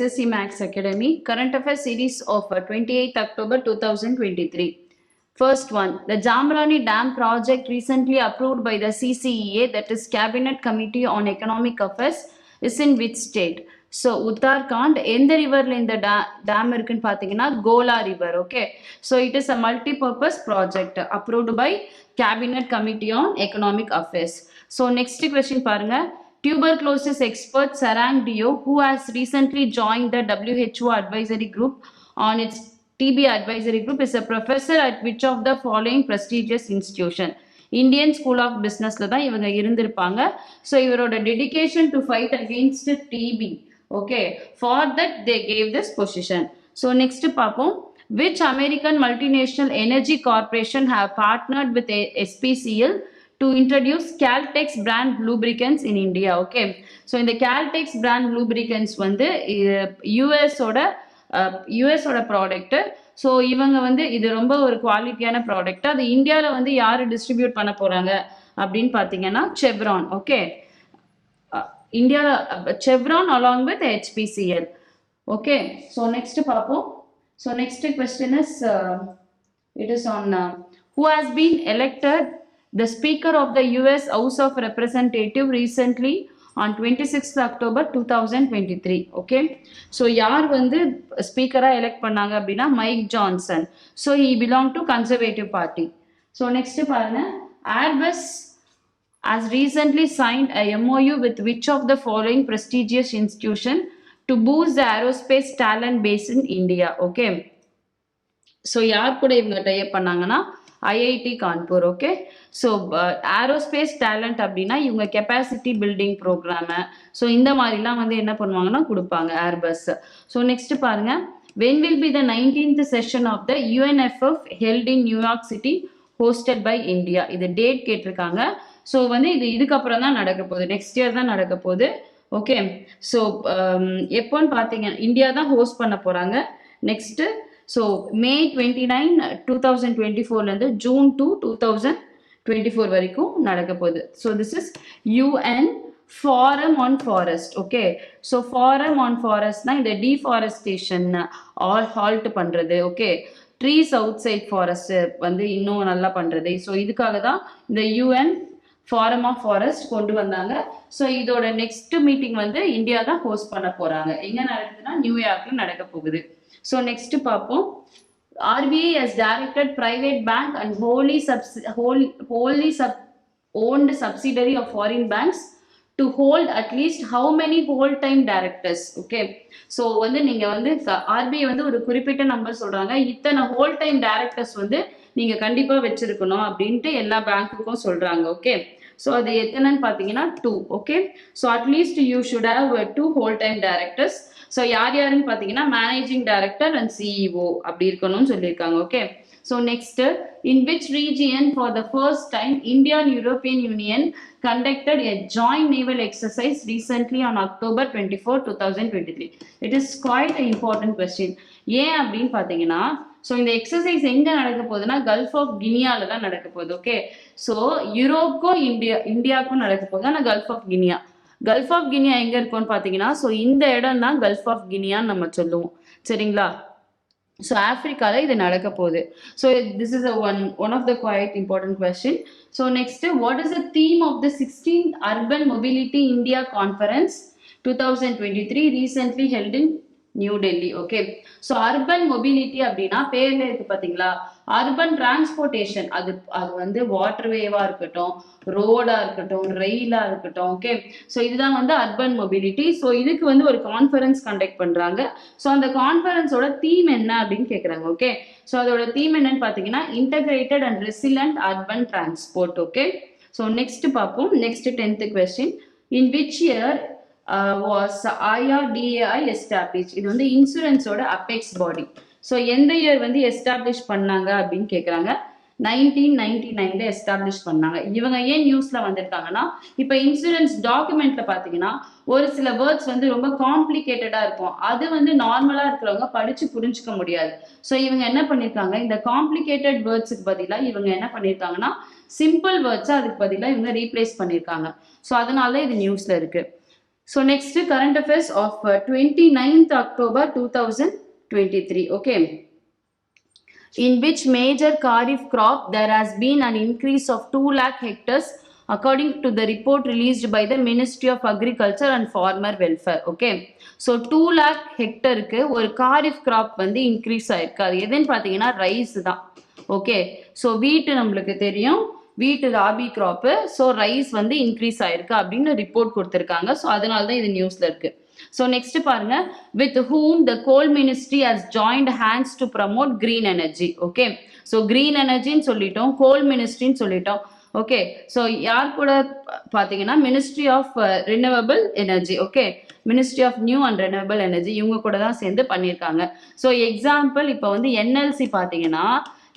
SSC Max Academy, Current Affairs series of 28th October 2023. First one, the Jamrani Dam project recently approved by the CCEA, that is Cabinet Committee on Economic Affairs, is in which state? So Uttarakhand, எந்த riverல இந்த dam இருக்குன்னு பாத்தீங்கன்னா Gola river, okay. So it is a multi-purpose project approved by Cabinet Committee on Economic Affairs. So next question பாருங்க. Tuberculosis expert Sarang Dio, who has recently joined the WHO advisory group on its TB advisory group, is a professor at which of the following prestigious institution? Indian School of Business la da ivanga irundirpaanga. So ivaroda dedication to fight against TB. Okay, for that they gave this position. So next paapom, which American multinational energy corporation have partnered with SPCL to introduce Caltex brand lubricants in India? Okay, so in the Caltex brand lubricants வந்து US ஓட product. So இவங்க வந்து இது ரொம்ப ஒரு குவாலிட்டியான product. அது இந்தியாவில் வந்து யார் டிஸ்ட்ரிபியூட் பண்ண போறாங்க அப்படின்னு பார்த்தீங்கன்னா செவ்ரான். ஓகே, இந்தியாவில் Chevron along with HPCL. Okay, so next பார்ப்போம். So next question is it is on who has been elected the Speaker of the US House of Representatives recently on 26th October 2023. Okay, so யார் வந்து ஸ்பீக்கரா elect பண்ணாங்க அப்படின்னா Mike Johnson. So he belonged to Conservative Party. So next பாருங்க, Airbus has recently signed a MOU with which of the following prestigious institution to boost the aerospace talent base in India? Okay, so யார் கூட இவங்க type பண்ணாங்கன்னா IIT Kanpur. Okay, so aerospace talent அப்படின்னா இவங்க capacity building programme, so இந்த மாதிரிலாம் வந்து என்ன பண்ணுவாங்கன்னா கொடுப்பாங்க ஏர்பஸ். ஸோ நெக்ஸ்ட் பாருங்க, when will be the 19th session of the UNFF held in New York City hosted by India? இது டேட் கேட்டிருக்காங்க. ஸோ வந்து இதுக்கப்புறம் தான் நடக்க போகுது, நெக்ஸ்ட் இயர் தான் நடக்க போகுது. ஓகே, ஸோ எப்போன்னு பார்த்தீங்க இந்தியா தான் ஹோஸ்ட் பண்ண போகிறாங்க. நெக்ஸ்ட்டு ஸோ May 29, 2024 June 2, 2024 வரைக்கும் நடக்க போகுது. So this is UN Forum on Forest. Okay, so Forum on Forestனா இந்த டீஃபாரஸ்டேஷன் ஹால்ட் பண்ணுறது. Okay, trees outside forest வந்து இன்னும் நல்லா பண்ணுறது. ஸோ இதுக்காக தான் இந்த UN Forum of Forest கொண்டு வந்தாங்க. ஸோ இதோட நெக்ஸ்ட் மீட்டிங் வந்து இந்தியா தான் ஹோஸ்ட் பண்ண போகிறாங்க. எங்கே நடக்குதுன்னா நியூயார்க்கில் நடக்க போகுது. So next பார்ப்போம், RBI has directed private bank and wholly owned subsidiary of foreign banks to hold at least how many whole time directors? Okay, so வந்து நீங்க வந்து RBI வந்து ஒரு குறிப்பிட்ட நம்பர் சொல்றாங்க, இத்தனை ஹோல் டைம் டைரக்டர்ஸ் வந்து நீங்க கண்டிப்பா வச்சிருக்கணும் அப்படின்ட்டு எல்லா பேங்க்குக்கும் சொல்றாங்க. ஓகே, ஸோ அது எத்தனைன்னு பார்த்தீங்கன்னா 2. Okay, so at least you should have 2 whole time directors. So யாருன்னு பார்த்தீங்கன்னா மேனேஜிங் டைரக்டர் அண்ட் CEO அப்படி இருக்கணும்னு சொல்லியிருக்காங்க. Okay, so next, in which region for the first time India and European union conducted a joint naval exercise recently on October 24, 2023? It is quite an important question. ஏன் அப்படின்னு பார்த்தீங்கன்னா, so இந்த exercise எங்கே நடக்க போகுதுன்னா கல்ஃப் ஆஃப் கினியாவில் தான் நடக்க போகுது. ஓகே, ஸோ யூரோப்புக்கும் இந்தியாவுக்கும் நடக்க போகுது. ஆனால் கல்ஃப் ஆஃப் கினியா எங்கே இருக்கும்னு பார்த்தீங்கன்னா, ஸோ இந்த இடம் தான் கல்ஃப் ஆஃப் கினியான்னு நம்ம சொல்லுவோம். சரிங்களா? ஸோ ஆஃப்ரிக்காவில் இது நடக்க போகுது. So this is one of the quite important question. So next, what is the theme of the 16th Urban Mobility India Conference 2023 recently held in New Delhi? Okay, so urban mobility அப்படின்னா பேர்ல இருக்கு பார்த்தீங்களா, urban transportation. அது வந்து வாட்டர்வேவா இருக்கட்டும், ரோடா இருக்கட்டும், ரெயிலா இருக்கட்டும். Okay, so இதுதான் வந்து அர்பன் மொபிலிட்டி. ஸோ இதுக்கு வந்து ஒரு கான்ஃபரன்ஸ் கண்டக்ட் பண்றாங்க. ஸோ அந்த கான்ஃபரன்ஸோட தீம் என்ன அப்படின்னு கேட்குறாங்க. ஓகே, ஸோ அதோட தீம் என்னன்னு பார்த்தீங்கன்னா integrated and resilient urban transport. Okay, so next பார்ப்போம். Next 10th question, in which year was IRDAI established? இது வந்து இன்சூரன்ஸோட அபெக்ஸ் பாடி. ஸோ எந்த இயர் வந்து எஸ்டாப்ளிஷ் பண்ணாங்க அப்படின்னு கேட்குறாங்க. 1999 எஸ்டாப்ளிஷ் பண்ணாங்க. இவங்க ஏன் நியூஸ்ல வந்திருக்காங்கன்னா, இப்போ இன்சூரன்ஸ் டாக்குமெண்ட்ல பார்த்தீங்கன்னா ஒரு சில வேர்ட்ஸ் வந்து ரொம்ப காம்ப்ளிகேட்டடா இருக்கும். அது வந்து நார்மலா இருக்கிறவங்க படிச்சு புரிஞ்சுக்க முடியாது. ஸோ இவங்க என்ன பண்ணியிருக்காங்க, இந்த காம்ப்ளிகேட்டட் வேர்ட்ஸுக்கு பதிலாக இவங்க என்ன பண்ணியிருக்காங்கன்னா சிம்பிள் வேர்ட்ஸை அதுக்கு பதிலாக இவங்க ரீப்ளேஸ் பண்ணியிருக்காங்க. ஸோ அதனால இது நியூஸ்ல இருக்கு. So next current affairs of 29th October 2023. Okay. In which major kharif crop there has been an increase of 2 lakh hectares according to the report released by the Ministry of Agriculture and Farmer Welfare. Okay. So 2 lakh hectareக்கு ஒரு kharif crop வந்து increase ஆயிருக்கு. அது எதுன்னு பார்த்தீங்கன்னா rice தான். Okay. So வீட்டு நம்மளுக்கு தெரியும் வீட்டு ராபி கிராப்பு. ஸோ ரைஸ் வந்து இன்க்ரீஸ் ஆயிருக்கு அப்படின்னு ரிப்போர்ட் கொடுத்துருக்காங்க. ஸோ அதனால தான் இது நியூஸ்ல இருக்கு. So next பாருங்க, with whom the coal ministry has joined hands to promote green energy. Okay. So green energy ன்னு சொல்லிட்டோம், coal ministry ன்னு சொல்லிட்டோம். ஓகே. ஸோ யார் கூட பார்த்தீங்கன்னா ministry of renewable energy. Okay. Ministry of new and renewable energy இவங்க கூட தான் சேர்ந்து பண்ணியிருக்காங்க. ஸோ எக்ஸாம்பிள் இப்போ வந்து என்எல்சி பார்த்தீங்கன்னா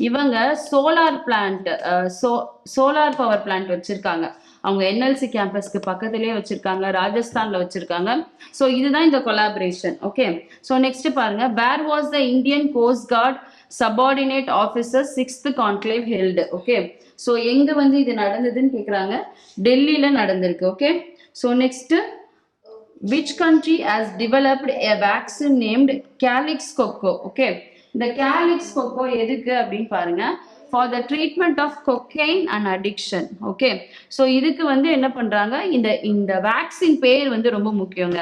இவங்க solar plant solar power plant வச்சிருக்காங்க. அவங்க என்எல்சி கேம்பஸ்க்கு பக்கத்துலேயே வச்சிருக்காங்க, ராஜஸ்தான்ல வச்சிருக்காங்க. ஸோ இதுதான் இந்த கொலாபரேஷன். ஓகே. ஸோ நெக்ஸ்ட் பாருங்க, where was the Indian coast guard subordinate officer 6th conclave held. Okay. So எங்க வந்து இது நடந்ததுன்னு கேட்குறாங்க, டெல்லியில நடந்திருக்கு. Okay. So next, which country has developed a vaccine named Calyx coco. Okay. இந்த Calyx coco எதுக்கு அப்படின்னு பாருங்க, for the treatment of cocaine and addiction. Okay. So இதுக்கு வந்து என்ன பண்றாங்க, இந்த வேக்சின் பேர் வந்து ரொம்ப முக்கியங்க,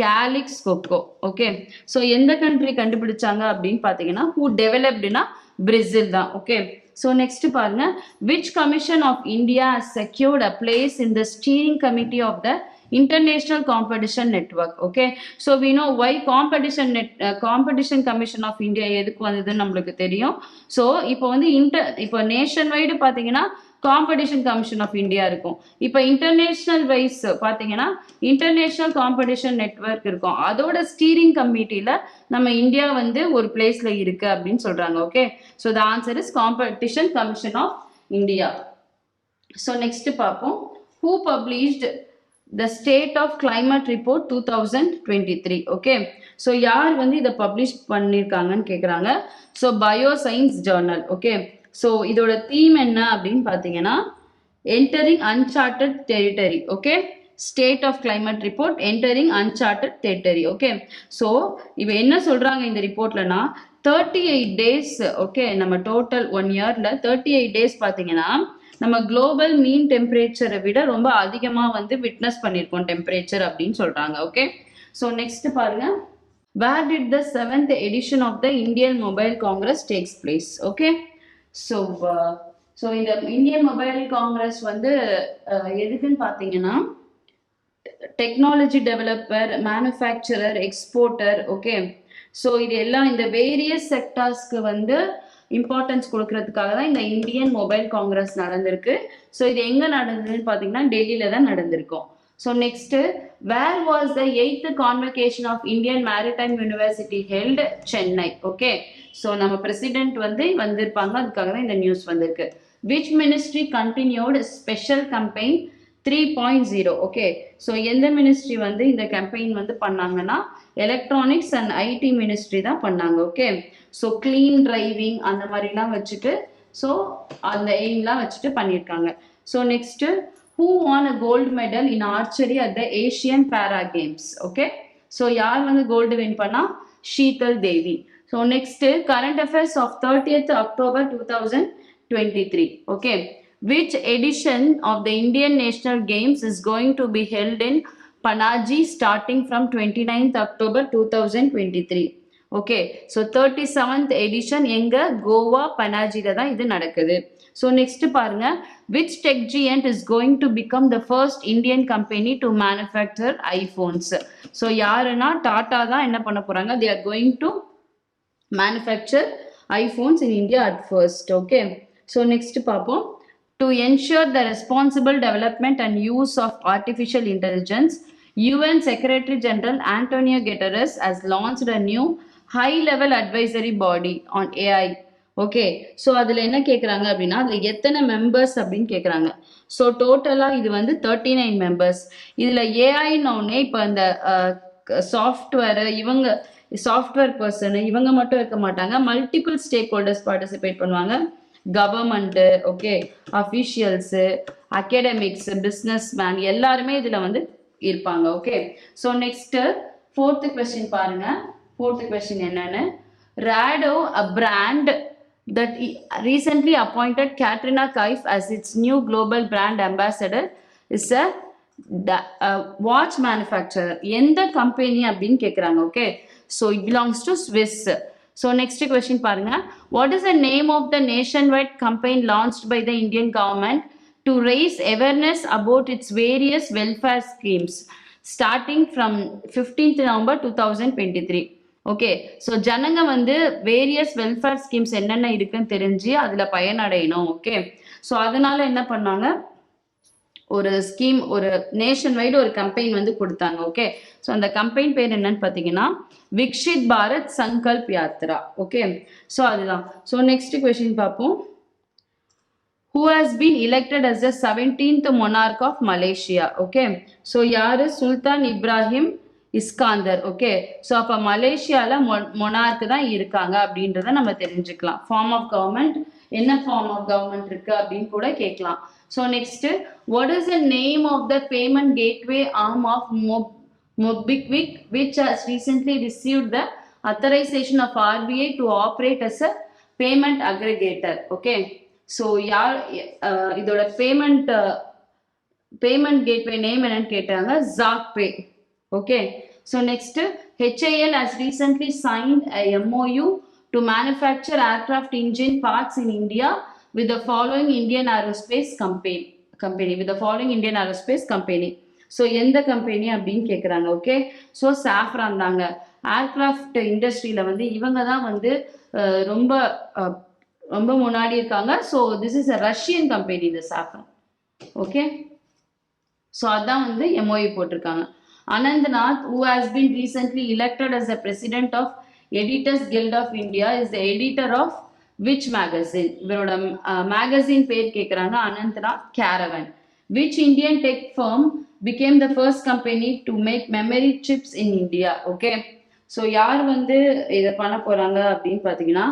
Calyx coco. ஓகே. ஸோ எந்த கண்ட்ரி கண்டுபிடிச்சாங்க அப்படின்னு பார்த்தீங்கன்னா who developedனா பிரேசில் தான். ஓகே. ஸோ நெக்ஸ்ட் பாருங்க, which commission of India has secured a place in the steering committee of the International Competition Network. Okay. So we know why Competition Commission of India எதுக்கு வந்ததுன்னு நம்மளுக்கு தெரியும். So இப்போ வந்து இப்போ nation wide பார்த்தீங்கன்னா competition commission of India இருக்கும். இப்போ இன்டர்நேஷனல் வைஸ் பார்த்தீங்கன்னா இன்டர்நேஷனல் காம்படிஷன் நெட்வொர்க் இருக்கும். அதோட ஸ்டீரிங் கமிட்டியில நம்ம இந்தியா வந்து ஒரு பிளேஸ்ல இருக்கு அப்படின்னு சொல்றாங்க. Okay. So the answer is competition commission of India. So next பார்ப்போம், who published the state of climate report 2023. Okay. So யார் வந்து இதை பப்ளிஷ் பண்ணியிருக்காங்கன்னு கேட்குறாங்க. So bioscience journal. Okay. So இதோட தீம் என்ன அப்படின்னு பார்த்தீங்கன்னா entering uncharted territory. Okay. State of climate report entering uncharted territory. Okay. So இப்போ என்ன சொல்றாங்க இந்த ரிப்போர்ட்லனா 38 டேஸ். ஓகே. நம்ம டோட்டல் 1 இயர்ல 38 டேஸ் பார்த்தீங்கன்னா நம்ம குளோபல் மீன் டெம்பரேச்சரை விட ரொம்ப அதிகமாக வந்து விட்னஸ் பண்ணியிருக்கோம் டெம்பரேச்சர் அப்படின்னு சொல்றாங்க. ஓகே. ஸோ நெக்ஸ்ட் பாருங்க, where did the 7th edition of the Indian mobile congress takes place. Okay. So இந்த இந்தியன் மொபைல் காங்கிரஸ் வந்து எதுக்குன்னு பார்த்தீங்கன்னா technology developer, manufacturer, exporter. Okay. So இது எல்லாம் இந்த வேரியஸ் செக்டார்ஸ்க்கு வந்து இம்பார்ட்டன்ஸ் கொடுக்கறதுக்காக தான் இந்த இந்தியன் மொபைல் காங்கிரஸ் நடந்திருக்கு. ஸோ இது எங்க நடந்ததுன்னு பார்த்தீங்கன்னா டெல்லியில தான் நடந்திருக்கும். So next, where was the 8th convocation of Indian maritime university held, Chennai. Okay. So நம்ம பிரசிடென்ட் வந்து வந்திருப்பாங்க, அதுக்காக தான் இந்த நியூஸ் வந்திருக்கு. Which ministry continued special campaign 3.0. Okay. So எந்த மினிஸ்ட்ரி வந்து இந்த கேம்பெயின் வந்து பண்ணாங்கன்னா எலக்ட்ரானிக்ஸ் அண்ட் ஐடி மினிஸ்ட்ரி தான் பண்ணாங்க. ஓகே. ஸோ கிளீன் டிரைவிங் அந்த மாதிரிலாம் வச்சுட்டு ஸோ அந்த எய்ம்லாம் வச்சுட்டு பண்ணியிருக்காங்க. So next, who won a gold medal in archery at the Asian Para Games. Okay. So யார் வந்து கோல்டு வின் பண்ணா, Sheetal Devi. So next, current affairs of 30th October 2023. Okay. Which edition of the Indian National Games is going to be held in Panaji starting from 29th October 2023. Okay. So 37th edition எங்க, கோவா பனாஜில தான் இது நடக்குது. So next பாருங்க, which tech giant is going to become the first Indian company to manufacture iPhones. So யாருன்னா டாடா தான் என்ன பண்ண போறாங்க, they are going to manufacture iPhones in India at first. Okay. So next பார்ப்போம், to ensure the responsible development and use of artificial intelligence, UN Secretary General Antonio Guterres has launched a new high-level advisory body on AI. Okay. So அதில் என்ன கேட்குறாங்க அப்படின்னா அதில் எத்தனை members அப்படின்னு கேட்குறாங்க. So டோட்டலாக இது வந்து 39 மெம்பர்ஸ். இதில் ஏஐன்னொன்னே இப்போ இந்த சாஃப்ட்வேரு இவங்க சாஃப்ட்வேர் பர்சனு இவங்க மட்டும் இருக்க மாட்டாங்க, மல்டிபிள் ஸ்டேக் ஹோல்டர்ஸ் பார்ட்டிசிபேட் பண்ணுவாங்க. Government, okay, officials, academics, business man எல்லாருமே இதில் வந்து இருப்பாங்க. Okay, so next fourth question பாருங்க. ஃபோர்த் கொஸ்டின் என்னன்னு, Rado, a brand that recently appointed Katrina Kaif as its new global brand ambassador, is a watch manufacturer. எந்த company அப்படின்னு கேட்குறாங்க. Okay, so it belongs to Swiss. So next question பாருங்க, what is the name of the nationwide campaign launched by the Indian government to raise awareness about its various welfare schemes starting from 15th November 2023? Okay, so ஜனங்க வந்து various welfare schemes என்னென்ன இருக்குன்னு தெரிஞ்சு அதில் பயனடையணும். Okay, so அதனால என்ன பண்ணாங்க, ஒரு ஸ்கீம், ஒரு நேஷன் வைடு ஒரு கம்பெயின் வந்து கொடுத்தாங்க. ஓகே, ஸோ அந்த கம்பெயின் பேர் என்னன்னு பார்த்தீங்கன்னா விக்ஷித் பாரத் சங்கல்ப் யாத்ரா. ஓகே, ஸோ அதுதான். ஸோ நெக்ஸ்ட் கொஸ்டின் பார்ப்போம். Who has been elected as the 17th monarch of Malaysia? Okay, so யாரு, Sultan Ibrahim Iskandar. Okay, so அப்போ மலேசியாவில் மொனார்க்கு தான் இருக்காங்க அப்படின்றத நம்ம தெரிஞ்சுக்கலாம். ஃபார்ம் ஆஃப் கவர்மெண்ட், என்ன ஃபார்ம் ஆஃப் கவர்மெண்ட் இருக்கு அப்படின்னு கூட கேட்கலாம். So next, what is the name of the payment gateway arm of Mobikwik, which has recently received the authorization of RBI to operate as a payment aggregator? Okay, so யார் இதோட payment gateway name என்னன்னு கேட்டாங்க, ZAAPay. Okay, so next, HAL has recently signed a MOU to manufacture aircraft engine parts in India with the following Indian Aerospace company with the following Indian Aerospace company. So எந்த company அப்படின்னு கேட்குறாங்க. Okay, so saffron தாங்க. Aircraft இண்டஸ்ட்ரியில் வந்து இவங்க தான் வந்து ரொம்ப ரொம்ப முன்னாடி இருக்காங்க. So this is a Russian company, இந்த சாஃப்ரான். ஓகே, ஸோ அதான் வந்து MOU போட்டிருக்காங்க. Anand Nath, who has been recently elected as the president of Editors Guild of India, is the editor of which magazine? இவரோட magazine பேர் கேட்குறாங்க. Anant Nath Caravan. Which Indian tech firm became the first company to make memory chips in India? Okay, so யார் வந்து இதை பண்ண போறாங்க அப்படின்னு பார்த்தீங்கன்னா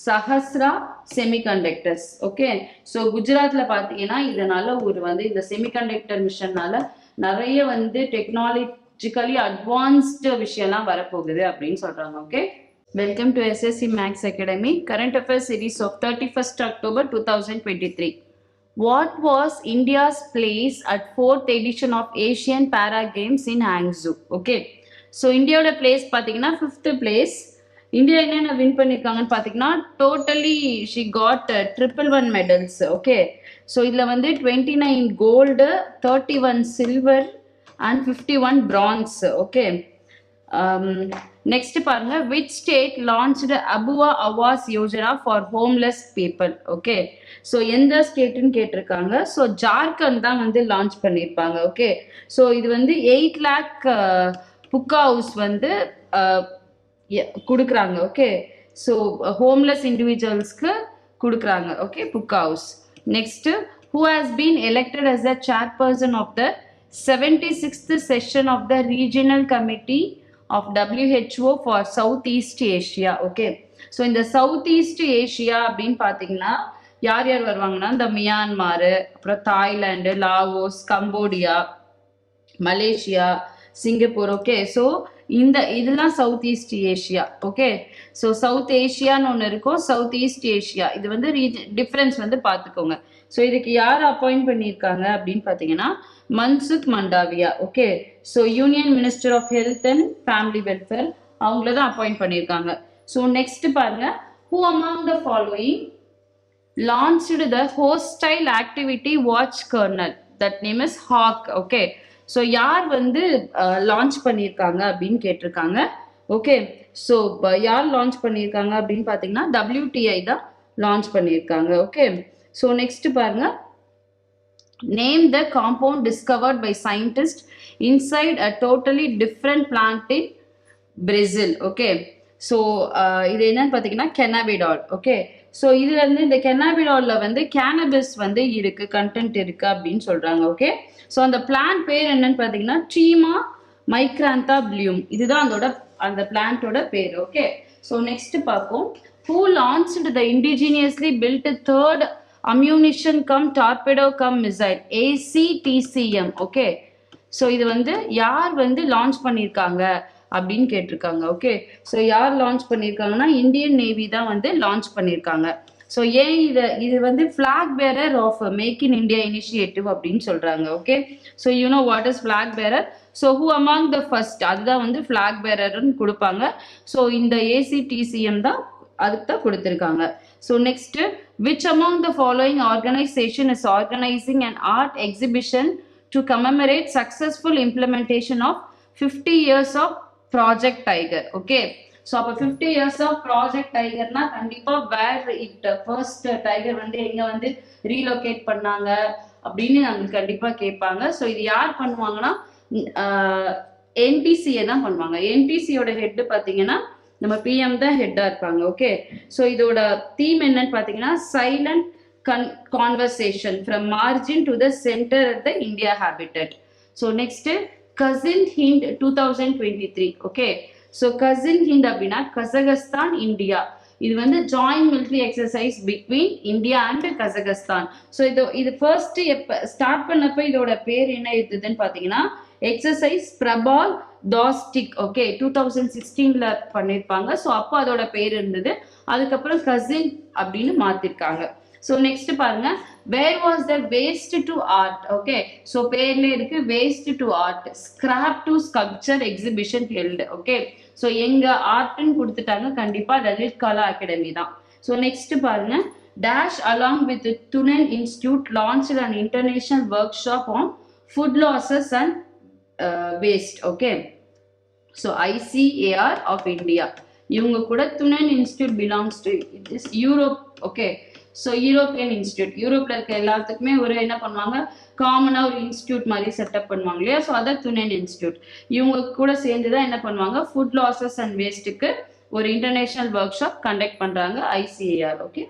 சஹஸ்ரா செமிகண்டக்டர்ஸ். ஓகே, ஸோ குஜராத்தில் பார்த்தீங்கன்னா இதனால ஒரு வந்து இந்த செமிகண்டக்டர் மிஷன்னால நிறைய வந்து டெக்னாலஜிக்கலி அட்வான்ஸ்டு விஷயம்லாம் வரப்போகுது அப்படின்னு சொல்றாங்க. Okay, welcome to SSC Max Academy current affairs series of 31st October 2023. What was India's place at 4th edition of Asian Para Games in Hangzhou? Okay, so இந்தியாவோட பிளேஸ் பார்த்தீங்கன்னா 5th place. India என்னென்ன win பண்ணியிருக்காங்கன்னு பார்த்தீங்கன்னா totally she got 111 medals. Okay, so இதில் வந்து 29 gold, 31 silver and 51 bronze. Okay, next பாருங்க, which state launched Abua Awas Yojana for homeless people? Okay, so எந்த ஸ்டேட்டுன்னு கேட்டிருக்காங்க. ஸோ ஜார்க்கண்ட் தான் வந்து லான்ச் பண்ணியிருப்பாங்க. ஓகே, ஸோ இது வந்து 8 lakh புக்கா ஹவுஸ் வந்து கொடுக்குறாங்க. ஓகே, ஸோ ஹோம்லெஸ் இண்டிவிஜுவல்ஸ்க்கு கொடுக்குறாங்க. Okay, pucca house. Next, who has been elected as the chairperson of the 76th session of the regional committee of WHO for Southeast Asia? Okay, so இந்த southeast Asia அப்படின்னு பார்த்தீங்கன்னா யார் யார் வருவாங்கன்னா இந்த மியான்மார், அப்புறம் Thailand, Laos, Cambodia, Malaysia, Singapore. Okay, so இதெல்லாம் south east Asia. Okay, so south ஏஷியான்னு ஒன்று இருக்கும், சவுத் ஈஸ்ட் ஏஷியா. இது வந்து டிஃப்ரென்ஸ் வந்து பார்த்துக்கோங்க. ஸோ இதுக்கு யார் அப்பாயிண்ட் பண்ணியிருக்காங்க அப்படின்னு பார்த்தீங்கன்னா Mansukh Mandaviya. Okay, so union minister of health and family welfare அவங்கள தான் அப்பாயிண்ட் பண்ணியிருக்காங்க. ஸோ நெக்ஸ்ட் பாருங்க, who among the following launched the hostile activity watch kernel? That name is Hawk. Okay, so யார் வந்து லான்ச் பண்ணியிருக்காங்க அப்படின்னு கேட்டிருக்காங்க. ஓகே, ஸோ யார் லான்ச் பண்ணியிருக்காங்க அப்படின்னு பார்த்தீங்கன்னா WTI தான் லான்ச் பண்ணியிருக்காங்க. ஓகே, ஸோ நெக்ஸ்ட் பாருங்க, name the compound discovered by scientist inside a totally different plant in Brazil. Okay, so இது என்னன்னு பார்த்தீங்கன்னா கெனாபிடால். ஓகே, ஸோ இதுல இருந்து இந்த கெனாபிடால்ல வந்து கேனபிஸ் வந்து இருக்கு, கண்டென்ட் இருக்கு அப்படின்னு சொல்றாங்க. ஓகே, ஸோ அந்த பிளான்ட் பேர் என்னன்னு பார்த்தீங்கன்னா ட்ரீமா மைக்ராந்தா ப்ளூம். இதுதான் அந்த பிளான்ட்டோட பேர். ஓகே, ஸோ நெக்ஸ்ட் பார்ப்போம், who launched the indigenously built third ammunition cum torpedo cum missile ACTCM? Okay, so இது வந்து யார் வந்து லான்ச் பண்ணியிருக்காங்க அப்படின்னு கேட்டிருக்காங்க. ஓகே, ஸோ யார் லான்ச் பண்ணியிருக்காங்கன்னா இந்தியன் நேவி தான் வந்து லான்ச் பண்ணியிருக்காங்க. ஸோ ஏன் இது வந்து flag bearer of make in India initiative அப்படின்னு சொல்றாங்க. Okay, so you know what is flag bearer. So who among the first, அதுதான் வந்து ஃபிளாக் பேரர்னு கொடுப்பாங்க. ஸோ இந்த ஏசிடிசிஎம் தான் அதுக்கு தான் கொடுத்துருக்காங்க. So next, which among the following organization is organizing an art exhibition to commemorate successful implementation of 50 years of Project Tiger? Okay, so அப்போ 50 years of Project Tigerனா கண்டிப்பா வேர் இட் ஃபர்ஸ்ட் டைகர் வந்து எங்க வந்து ரீலோகேட் பண்ணாங்க அப்படின்னு நம்மளுக்கு கண்டிப்பா கேட்பாங்க. ஸோ இது யார் பண்ணுவாங்கன்னா என்டிசிஏ தான் பண்ணுவாங்க. என்டிசியோட ஹெட் பார்த்தீங்கன்னா நம்ம பிஎம் தான் ஹெட்டா இருப்பாங்க. ஓகே, ஸோ இதோட தீம் என்னன்னு பார்த்தீங்கன்னா silent conversation from margin to the center at the India habitat. So next, Kazind 2023. Okay, so Kazind அப்படின்னா கசகஸ்தான் இந்தியா. இது வந்து joint military exercise between India and Kazakhstan. So இது first எப்போ start பண்ணப்ப இதோட பேர் என்ன இருந்ததுன்னு பார்த்தீங்கன்னா எக்ஸசைஸ் பிரபால் டாஸ்டிக். ஓகே, 2016ல பண்ணியிருப்பாங்க. ஸோ அப்போ அதோட பேர் இருந்தது. அதுக்கப்புறம் கசின் அப்படின்னு மாத்திருக்காங்க. ஸோ நெக்ஸ்ட் பாருங்க, where was the waste to art. Okay, so பேர்ல இருக்கு waste to art scrap to sculpture exhibition held. Okay, so எங்க ஆர்ட்னு கொடுத்துட்டாங்க, கண்டிப்பா லலித் கலா அகாடமி தான். ஸோ நெக்ஸ்ட் பாருங்க, dash along with Thunen institute launch an international workshop on food losses and waste. Okay, so ICAR of India இவங்க கூட Thunen institute belongs to is Europe. Okay, so European institute, யூரோப்ல இருக்க எல்லாத்துக்குமே ஒரு என்ன பண்ணுவாங்க, காமனா ஒரு இன்ஸ்டியூட் மாதிரி செட்டப் பண்ணுவாங்க இல்லையா. ஸோ அதான் துனன் இன்ஸ்டியூட். இவங்க கூட சேர்ந்து தான் என்ன பண்ணுவாங்க, ஃபுட் லாசஸ் அண்ட் வேஸ்ட்டுக்கு ஒரு இன்டர்நேஷனல் ஒர்க் ஷாப் கண்டக்ட் பண்றாங்க ICAR. ஓகே.